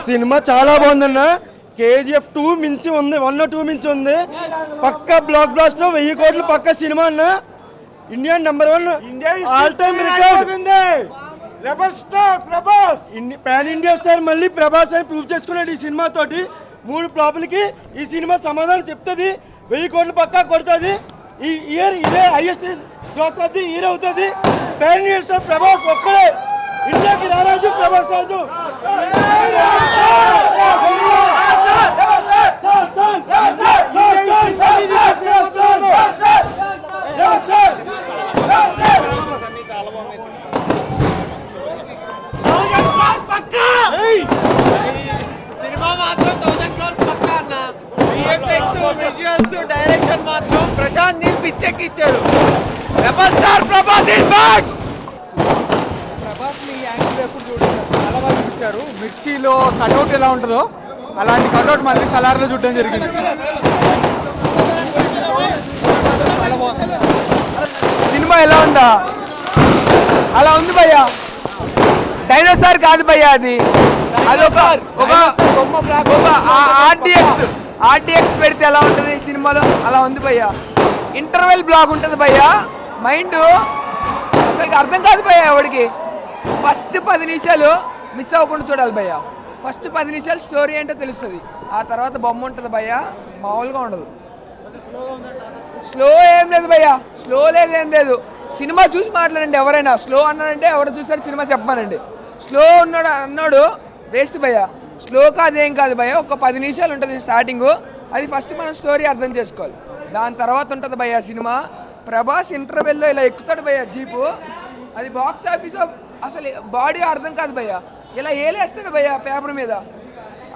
Cinema చాలా బాగుందన్న. KGF 2 మించి ఉంది, 1 2 మించి ఉంది. పక్క బ్లాక్ బ్లాస్టర్ 1000 కోట్లు పక్క సినిమా అన్న. ఇండియా #1 ఆల్ టైమ్ రికార్డ్ ఉంది. Rebel star Prabhas, pan India star మళ్ళీ ప్రభాస్ అని ప్రూవ్ చేసుకున్నాడు ఈ సినిమా తోటి. 3 ఫ్లాపులకి ఈ సినిమా సమాధానం చెప్తుంది. 1000 కోట్లు పక్కా కొడుతుంది. ఈ ఇయర్ ఇదే highest gross of the year అవుతుంది. పాన్ ఇండియా స్టార్ ప్రభాస్ ఒక్కడే ఇండియాకి రారాజు, ప్రభాస్ రాజు. సినిమా మాత్రం 1000 crores పక్కా అన్న. విజువల్స్ డైరెక్షన్ మాత్రం ప్రశాంత్ ని పిచ్చెక్కిచ్చారు. Rebel star Prabhas is back. ప్రభాస్ని యాంగిల్ ఎప్పుడు చూడండి చాలా బాగా చూపించారు. మిర్చిలో కట్అవుట్ ఎలా ఉంటుందో అలాంటి కట్అవుట్ మళ్ళీ సలార్లో చూడడం జరిగింది. చాలా బాగుంది. సినిమా ఎలా ఉందా? అలా ఉంది భయ్య. డైనోసార్ కాదు భయ్య, అది ఒక ఆర్డిఎక్స్ పెడితే ఎలా ఉంటుంది సినిమాలో అలా ఉంది భయ్య. ఇంటర్వెల్ బ్లాగ్ ఉంటుంది భయ్య. మైండ్ అసలు అర్థం కాదు భయ్య ఎవడికి. ఫస్ట్ 10 నిమిషాలు మిస్ అవ్వకుండా చూడాలి భయ్య. ఫస్ట్ 10 నిమిషాలు స్టోరీ ఏంటో తెలుస్తుంది. ఆ తర్వాత బొమ్మ ఉంటుంది భయ్య, మామూలుగా ఉండదు. స్లో ఏం లేదు భయ్య, స్లో లేదు ఏం లేదు. సినిమా చూసి మాట్లాడండి. ఎవరైనా స్లో అన్నాడంటే ఎవరు చూసారు సినిమా చెప్పానండి. స్లో అన్నాడు వేస్ట్ భయ్య. స్లో కాదు ఏం కాదు భయ్య. ఒక 10 నిమిషాలు ఉంటుంది స్టార్టింగ్. అది ఫస్ట్ మనం స్టోరీ అర్థం చేసుకోవాలి. దాని తర్వాత ఉంటుంది భయ్య సినిమా. ప్రభాస్ ఇంటర్వెల్లో ఇలా ఎక్కుతాడు భయ్య జీపు. అది బాక్స్ ఆఫీస్ అసలు బాడీ అర్థం కాదు భయ్య. ఇలా ఏలేస్తాడు భయ్య పేపర్ మీద.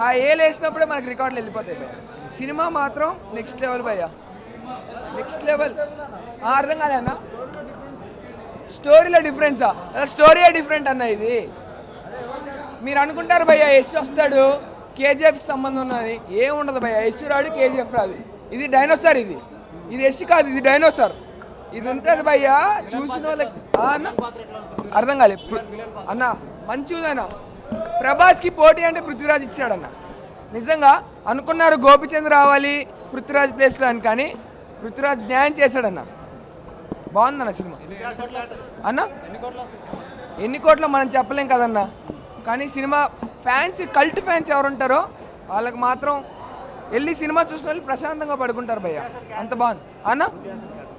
ఆ ఏలేసినప్పుడే మనకి రికార్డులు వెళ్ళిపోతాయి భయ్య. సినిమా మాత్రం నెక్స్ట్ లెవెల్ భయ్య, నెక్స్ట్ లెవెల్. అర్థం కాలే అన్న, స్టోరీలో డిఫరెన్సా? స్టోరీయే డిఫరెంట్ అన్న. ఇది మీరు అనుకుంటారు భయ్య యశ్ వస్తాడు కేజీఎఫ్కి సంబంధం ఉన్నది. ఏముండదు భయ్య. యశ్ రాడు, కేజీఎఫ్ రాదు. ఇది డైనోసార్. ఇది యశ్ కాదు, ఇది డైనోసార్. ఇది ఉంటుంది భయ్య. చూసిన వాళ్ళకి అన్న అర్థం కాలే అన్న. మంచిదన్న. ప్రభాస్కి పోటీ అంటే పృథ్వీరాజ్ ఇచ్చాడన్న. నిజంగా అనుకున్నారు గోపిచంద్ రావాలి పృథ్వీరాజ్ ప్లేస్లో అని, కానీ పృథ్వీరాజ్ న్యాయం చేశాడన్న. బాగుందన్న సినిమా అన్న. ఎన్ని కోట్ల మనం చెప్పలేం కదన్న. కానీ సినిమా ఫ్యాన్స్, కల్ట్ ఫ్యాన్స్ ఎవరు ఉంటారో వాళ్ళకి మాత్రం వెళ్ళి సినిమా చూసిన వాళ్ళు ప్రశాంతంగా పడుకుంటారు భయ్య. అంత బాగుంది అన్న.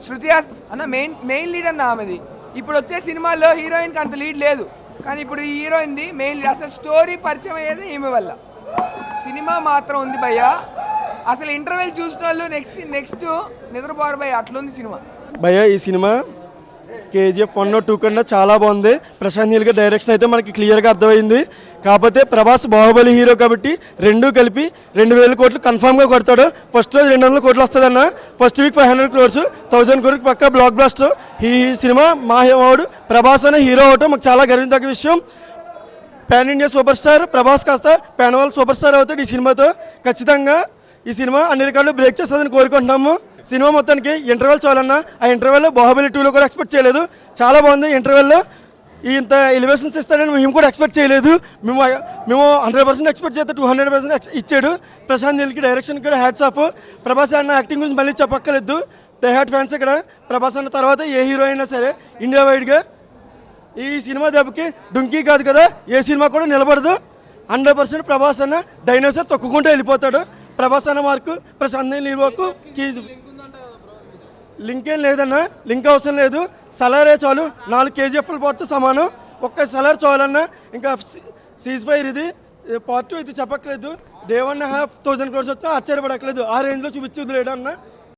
శృతి అన్న మెయిన్ లీడ్ అన్న ఆమెది. ఇప్పుడు వచ్చే సినిమాల్లో హీరోయిన్కి అంత లీడ్ లేదు, కానీ ఇప్పుడు ఈ హీరోయిన్ది మెయిన్ లీడ్. అసలు స్టోరీ పరిచయం అయ్యేది ఈమె వల్ల. సినిమా మాత్రం ఉంది భయ్య. అసలు ఇంటర్వెల్ చూసిన వాళ్ళు నెక్స్ట్ నిద్రపోరు భయ్య. అట్లుంది సినిమా భయ్య. ఈ సినిమా కేజీఎఫ్ 1 2 కన్నా చాలా బాగుంది. ప్రశాంత్ నీల్ గారి డైరెక్షన్ అయితే మనకి క్లియర్గా అర్థమైంది. కాకపోతే ప్రభాస్ బాహుబలి హీరో కాబట్టి రెండూ కలిపి 2000 కోట్లు కన్ఫామ్గా కొడతాడు. ఫస్ట్ రోజు 200 కోట్లు వస్తుందన్న. ఫస్ట్ వీక్ 500 crores, 1000 crores పక్క బ్లాక్ బ్లాస్టర్. ఈ సినిమా మా హేమావుడు ప్రభాస్ అనే హీరో అవటం మాకు చాలా గర్వించదగ్గ విషయం. Pan India super star Prabhas కాస్త పాన్ వరల్డ్ సూపర్ స్టార్ అవుతాడు ఈ సినిమాతో. ఖచ్చితంగా ఈ సినిమా అన్ని రికార్డులు బ్రేక్ చేస్తుందని కోరుకుంటున్నాము. సినిమా మొత్తానికి ఇంటర్వెల్ చాలన్నా. ఆ ఇంటర్వెల్లో బాహుబలి 2లో కూడా ఎక్స్పెక్ట్ చేయలేదు. చాలా బాగుంది. ఇంటర్వెల్లో ఇంత ఎలివేషన్స్ ఇస్తాడని మేము కూడా ఎక్స్పెక్ట్ చేయలేదు. మేము 100% ఎక్స్పెక్ట్ చేస్తే 200% ఇచ్చాడు. ప్రశాంత్ నీల్కి డైరెక్షన్ కూడా హ్యాట్స్ ఆఫ్. ప్రభాస్ అన్న యాక్టింగ్ గురించి మళ్ళీ చెప్పక్కర్లేదు. డైహార్ట్ ఫ్యాన్స్ ఇక్కడ. ప్రభాస్ అన్న తర్వాత ఏ హీరో అయినా సరే ఇండియా వైడ్గా ఈ సినిమా దెబ్బకి డుంకీ కాదు కదా, ఏ సినిమా కూడా నిలబడదు. 100% ప్రభాస్ అన్న డైనోసార్ తొక్కుకుంటూ వెళ్ళిపోతాడు. ప్రభాస్ అన్న మార్కు ప్రశాంత్ నీల్ వరకు లింక్ ఏం లేదన్నా. లింక్ అవసరం లేదు. సలారే చాలు. 4 కేజీఎఫ్ల పార్ట్ సమానం. ఒక్క సలార్ చాలన్నా. ఇంకా సీజ్ ఫైర్ ఇది పార్ట్ 2 ఇది చెప్పక్కర్లేదు. 1.5 thousand crores వచ్చినా ఆశ్చర్యపడక్కర్లేదు. ఆ రేంజ్లో చూపించి వదిలేడు అన్న.